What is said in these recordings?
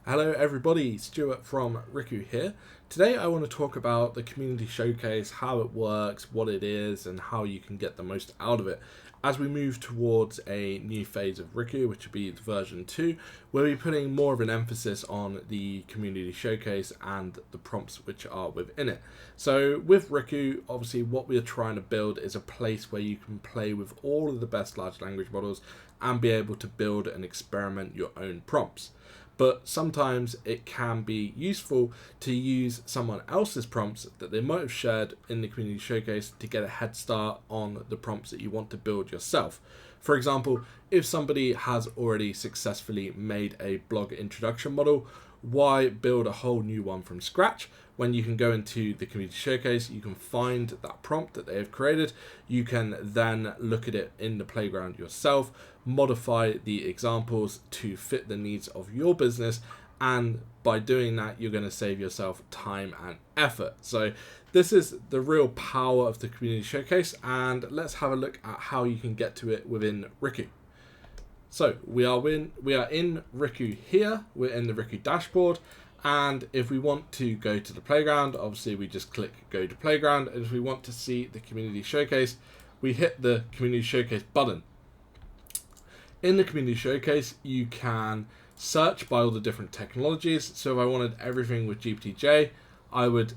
Hello everybody, Stuart from Riku here. Today I want to talk about the community showcase, how it works, what it is, and how you can get the most out of it. As we move towards a new phase of Riku, which will be version 2, we'll be putting more of an emphasis on the community showcase and the prompts which are within it. So with Riku, obviously what we're trying to build is a place where you can play with all of the best large language models and be able to build and experiment your own prompts. But sometimes it can be useful to use someone else's prompts that they might have shared in the community showcase to get a head start on the prompts that you want to build yourself. For example, if somebody has already successfully made a blog introduction model, why build a whole new one from scratch when you can go into the community showcase, you can find that prompt that they have created, you can then look at it in the playground yourself, modify the examples to fit the needs of your business, and by doing that you're going to save yourself time and effort. So this is the real power of the community showcase, and let's have a look at how you can get to it within Riku. So we are in Riku here, we're in the Riku dashboard, and if we want to go to the playground, obviously we just click go to playground, and if we want to see the community showcase, we hit the community showcase button. In the community showcase, you can search by all the different technologies. So if I wanted everything with GPT-J, I would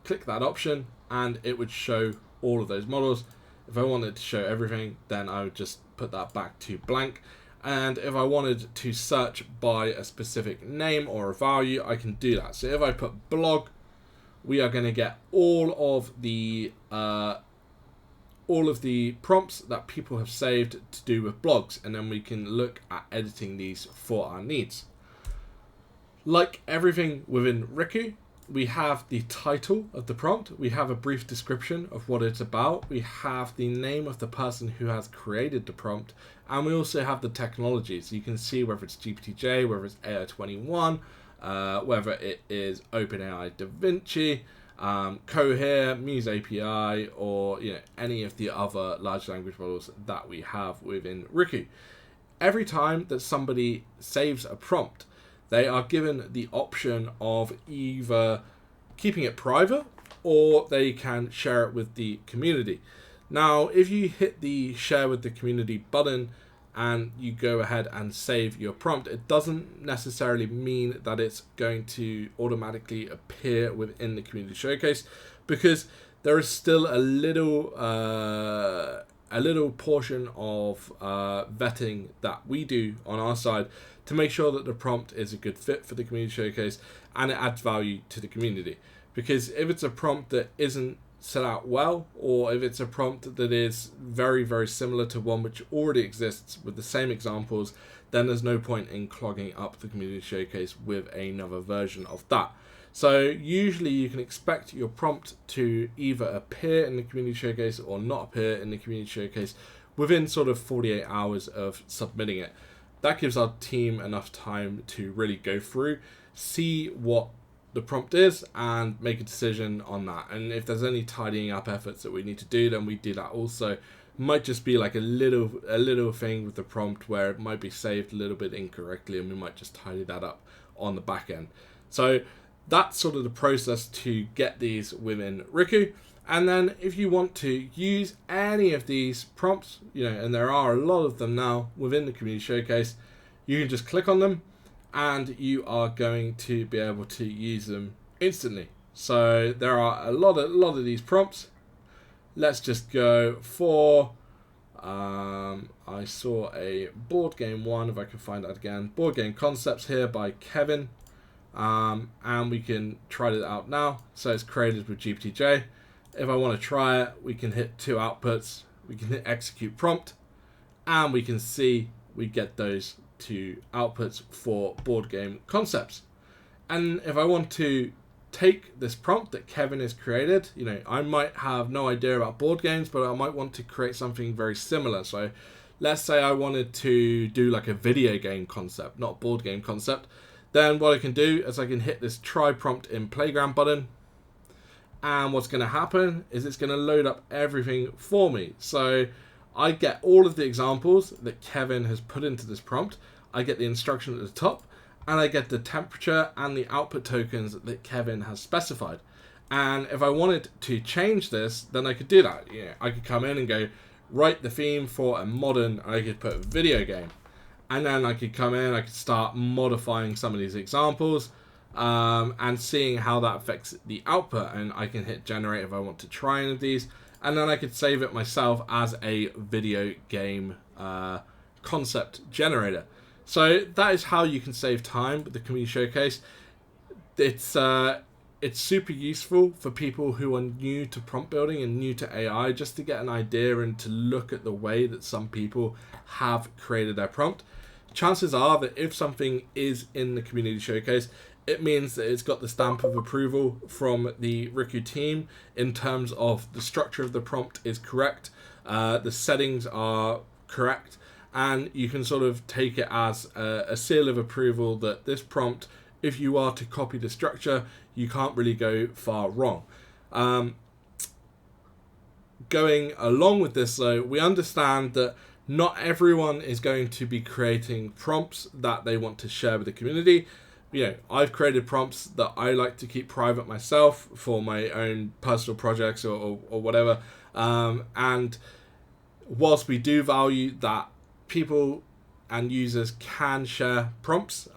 click that option and it would show all of those models. If I wanted to show everything, then I would just put that back to blank. And if I wanted to search by a specific name or a value, I can do that. So if I put blog, we are going to get all of the prompts that people have saved to do with blogs, and then we can look at editing these for our needs. Like everything within Riku, we have the title of the prompt, we have a brief description of what it's about, we have the name of the person who has created the prompt, and we also have the technology. So you can see whether it's GPT-J, whether it's AI21, whether it is OpenAI DaVinci, Cohere, Muse API, or any of the other large language models that we have within Riku. Every time that somebody saves a prompt, they are given the option of either keeping it private or they can share it with the community. Now, if you hit the share with the community button and you go ahead and save your prompt, it doesn't necessarily mean that it's going to automatically appear within the community showcase, because there is still a little portion of vetting that we do on our side to make sure that the prompt is a good fit for the community showcase and it adds value to the community. Because if it's a prompt that isn't set out well, or if it's a prompt that is very, very similar to one which already exists with the same examples, then there's no point in clogging up the community showcase with another version of that. So usually you can expect your prompt to either appear in the community showcase or not appear in the community showcase within sort of 48 hours of submitting it. That gives our team enough time to really go through, see what the prompt is, and make a decision on that. And if there's any tidying up efforts that we need to do, then we do that also. Might just be like a little thing with the prompt where it might be saved a little bit incorrectly, and we might just tidy that up on the back end. So that's sort of the process to get these within Riku. And then if you want to use any of these prompts, and there are a lot of them now within the community showcase, you can just click on them and you are going to be able to use them instantly. So there are a lot of these prompts. Let's just go for I saw a board game one, if I can find that again, board game concepts here by Kevin, and we can try it out now. So it's created with GPT-J. If I want to try it, we can hit two outputs, we can hit execute prompt, and we can see we get those two outputs for board game concepts. And if I want to take this prompt that Kevin has created, I might have no idea about board games, but I might want to create something very similar. So let's say I wanted to do like a video game concept, not board game concept. Then what I can do is I can hit this try prompt in playground button, and what's going to happen is it's going to load up everything for me. So I get all of the examples that Kevin has put into this prompt. I get the instruction at the top, and I get the temperature and the output tokens that Kevin has specified. And if I wanted to change this, then I could do that. I could come in and go, write the theme for a modern, I could put video game. And then I could come in, I could start modifying some of these examples and seeing how that affects the output. And I can hit generate if I want to try any of these. And then I could save it myself as a video game concept generator. So that is how you can save time with the Community Showcase. It's super useful for people who are new to prompt building and new to AI, just to get an idea and to look at the way that some people have created their prompt. Chances are that if something is in the Community Showcase, it means that it's got the stamp of approval from the Riku team in terms of the structure of the prompt is correct, the settings are correct, and you can sort of take it as a seal of approval that this prompt, if you are to copy the structure, you can't really go far wrong. Going along with this though, we understand that not everyone is going to be creating prompts that they want to share with the community. I've created prompts that I like to keep private myself for my own personal projects or whatever. And whilst we do value that people and users can share prompts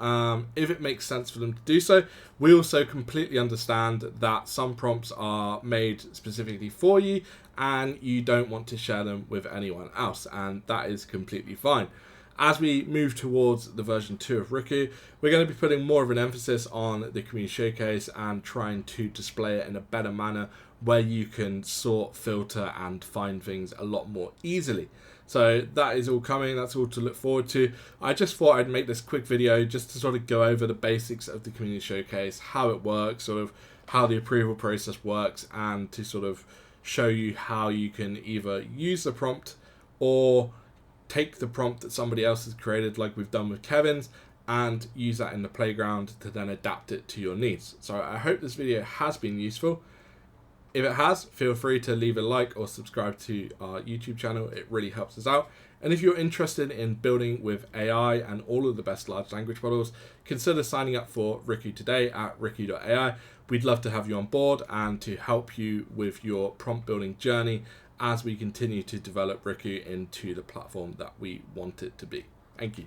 if it makes sense for them to do so, we also completely understand that some prompts are made specifically for you and you don't want to share them with anyone else, and that is completely fine. As we move towards the version 2 of Riku, we're going to be putting more of an emphasis on the Community Showcase and trying to display it in a better manner where you can sort, filter, and find things a lot more easily. So that is all coming, that's all to look forward to. I just thought I'd make this quick video just to sort of go over the basics of the Community Showcase, how it works, sort of how the approval process works, and to sort of show you how you can either use the prompt or take the prompt that somebody else has created, like we've done with Kevin's, and use that in the playground to then adapt it to your needs. So I hope this video has been useful. If it has, feel free to leave a like or subscribe to our YouTube channel. It really helps us out. And if you're interested in building with AI and all of the best large language models, consider signing up for Riku today at riku.ai. We'd love to have you on board and to help you with your prompt building journey as we continue to develop Riku into the platform that we want it to be. Thank you.